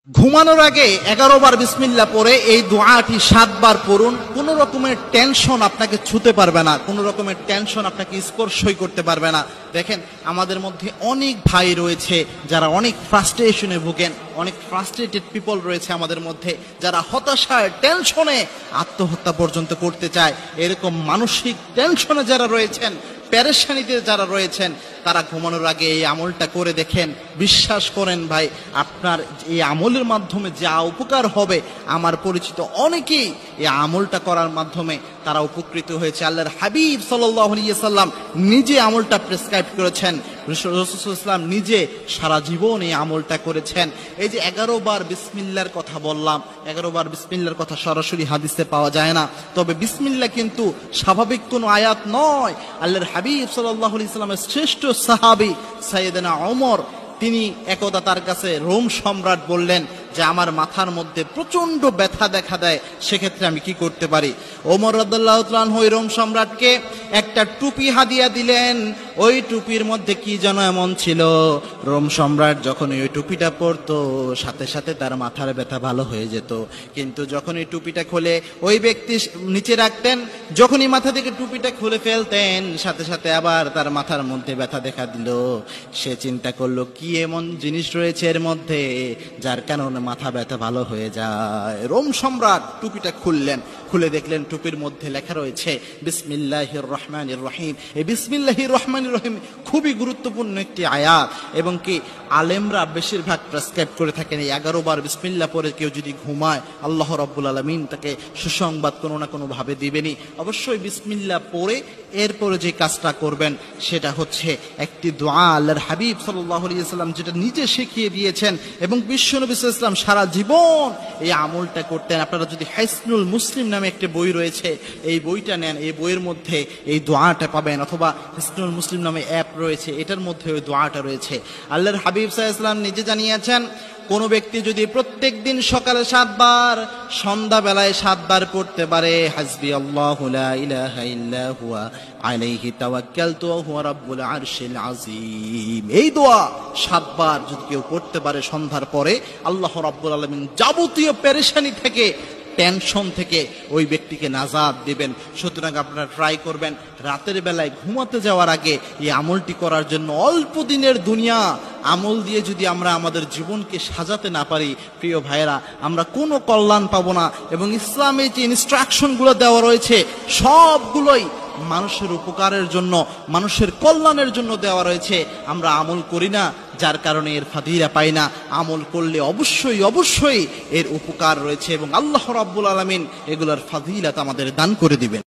ঘুমানোর আগে 11 বার বিসমিল্লাহ পড়ে এই দোয়াটি 7 বার পড়ুন। কোনো রকমের টেনশন আপনাকে ছুঁতে পারবে না, কোনো রকমের টেনশন আপনাকে স্পর্শই করতে পারবে না। দেখেন, আমাদের মধ্যে অনেক ভাই রয়েছে যারা অনেক ফ্রাস্ট্রেশনে ভোগেন, অনেক ফ্রাস্ট্রেটেড পিপল রয়েছে আমাদের মধ্যে, যারা হতাশায় টেনশনে আত্মহত্যা পর্যন্ত করতে চায়। এরকম মানসিক টেনশনে যারা রয়েছেন, পেরেশানিতে যারা রয়েছেন, তারা ঘুমানোর আগে এই আমলটা করে দেখেন। বিশ্বাস করেন ভাই, আপনার এই আমলের মাধ্যমে যা উপকার হবে, আমার পরিচিত অনেকেই এই আমলটা করার মাধ্যমে তারা উপকৃত হয়েছে। আল্লাহর হাবিব সাল্লাল্লাহু আলাইহি ওয়াসাল্লাম নিজে আমলটা প্রেসক্রাইব করেছেন, রাসূলুল্লাহ সাল্লাল্লাহু আলাইহি ওয়াসাল্লাম নিজে সারা জীবন এই আমলটা করেছেন। এই যে 11 বার বিসমিল্লাহর কথা বললাম, 11 বার বিসমিল্লাহর কথা সরাসরি হাদিসে পাওয়া যায় না, তবে বিসমিল্লাহ কিন্তু স্বাভাবিক কোনো আয়াত নয়। আল্লাহর হাবিব সাল্লাল্লাহু আলাইহি ওয়াসাল্লামের শ্রেষ্ঠ সাহাবী সাইয়েদনা ওমর, তিনি একদা তার কাছে রোম সম্রাট বললেন যে আমার মাথার মধ্যে প্রচন্ড ব্যথা দেখা দেয়, সেক্ষেত্রে আমি কি করতে পারি? ওমর রাদিয়াল্লাহু তাআলা আনহু রোম সম্রাটকে একটা টুপি হাদিয়া দিলেন। ওই টুপির মধ্যে কি যেন এমন ছিল, রোম সম্রাট যখন ওই টুপিটা পরতো সাথে সাথে তার মাথার ব্যথা ভালো হয়ে যেত। কিন্তু যখন এই টুপিটা খুলে ওই ব্যক্তি নিচে রাখতেন, যখনই মাথা থেকে টুপিটা খুলে ফেলতেন সাথে সাথে আবার তার মাথার মধ্যে ব্যথা দেখা দিল। সে চিন্তা করলো, কি এমন জিনিস রয়েছে এর মধ্যে যার কারণে মাথা ব্যথা ভালো হয়ে যায়। রোম সম্রাট টুপিটা খুললেন, খুলে দেখলেন টুপির মধ্যে লেখা রয়েছে বিসমিল্লাহির রহমানির রহিম। এই বিসমিল্লাহির রহমানির রহিম খুবই গুরুত্বপূর্ণ একটি আয়াত, এবং কি আলেমরা বেশিরভাগ প্রেসক্রাইব করে থাকেন এই 11 বার বিসমিল্লাহ পরে কেউ যদি ঘুমায়, আল্লাহ রাব্বুল আলামিন তাকে সুসংবাদ কোনো না কোনো ভাবে দিবেনই। অবশ্যই বিসমিল্লাহ পড়ে এরপরে যে কাজটা করবেন সেটা হচ্ছে একটি দোয়া। আল্লাহর হাবিব সাল্লাল্লাহু আলাইহি ওয়াসাল্লাম যেটা নিজে শিখিয়ে দিয়েছেন, এবং বিশ্বনবী সাল্লাল্লাহু আলাইহি ওয়াসাল্লাম সারা জীবন এই আমলটা করতেন। আপনারা যদি হিসনুল মুসলিম নামে একটি বই রয়েছে, এই বইটা নেন, এই বইয়ের মধ্যে এই দোয়াটা পাবেন, অথবা হিসনুল মুসলিম নামে অ্যাপ রয়েছে, এটার মধ্যে ওই দোয়াটা রয়েছে। আল্লাহর হাবিব সাল্লাল্লাহু আলাইহি ওয়াসাল্লাম নিজে জানিয়েছেন, কোন ব্যক্তি যদি প্রত্যেক দিন সকালে 7 বার, সন্ধ্যাবেলায় 7 বার পড়তে পারে, হাসবি আল্লাহু লা ইলাহা ইল্লা হুয়া আলাইহি তাওয়াক্কালতু ওয়া হুয়া রাব্বুল আরশিল আযীম, এই দোয়া 7 বার যদি কেউ পড়তে পারে সন্ধ্যার পরে, আল্লাহ রাব্বুল আলামিন যাবতীয় পেরেশানি থেকে, টেনশন থেকে ওই ব্যক্তিকে নাজাত দিবেন। সুতরাং আপনারা ট্রাই করবেন রাতের বেলায় ঘুমাতে যাওয়ার আগে এই আমলটি করার জন্য। অল্প দিনের দুনিয়া আমল দিয়ে যদি আমরা আমাদের জীবনকে সাজাতে না পারি, প্রিয় ভাইয়েরা, আমরা কোনো কল্যাণ পাবো না। এবং ইসলামে যে ইনস্ট্রাকশনগুলো দেওয়া রয়েছে সবগুলোই মানুষের উপকারের জন্য, মানুষের কল্যাণের জন্য দেওয়া রয়েছে। আমরা আমল করি না, যার কারণে এর ফাদিলা পাই না। আমল করলে অবশ্যই অবশ্যই এর উপকার রয়েছে, এবং আল্লাহ রাব্বুল আলামিন এগুলোর ফাদিলাত আমাদের দান করে দিবেন।